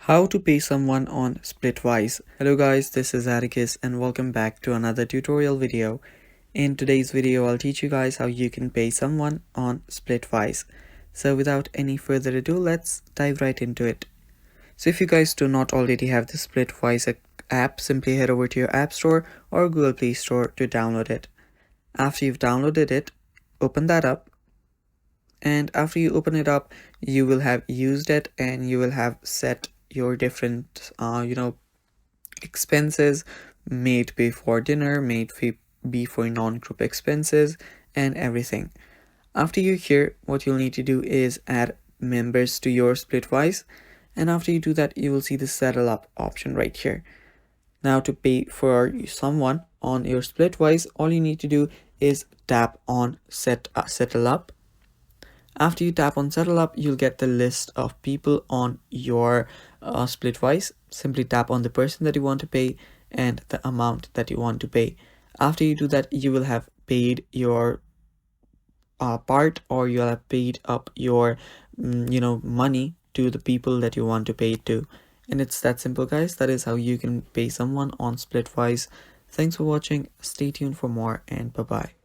How to pay someone on Splitwise. Hello guys, this is Atticus and welcome back to another tutorial video. In today's video, I'll teach you guys how you can pay someone on Splitwise. So without any further ado, let's dive right into it. So if you guys do not already have the Splitwise app, simply head over to your App Store or Google Play Store to download it. After you've downloaded it, open that up. And after you open it up, you will have used it and you will have set your different expenses, may it be for dinner, may it be for non-group expenses and everything. After you're here, what you'll need to do is add members to your Splitwise, and after you do that, you will see the settle up option right here. Now to pay for someone on your Splitwise, all you need to do is tap on settle up. After you tap on settle up, you'll get the list of people on your Splitwise. Simply tap on the person that you want to pay and the amount that you want to pay. After you do that, you will have paid your part, or you'll have paid up your money to the people that you want to pay it to. And it's that simple, guys. That is how you can pay someone on Splitwise. Thanks for watching. Stay tuned for more, and bye bye.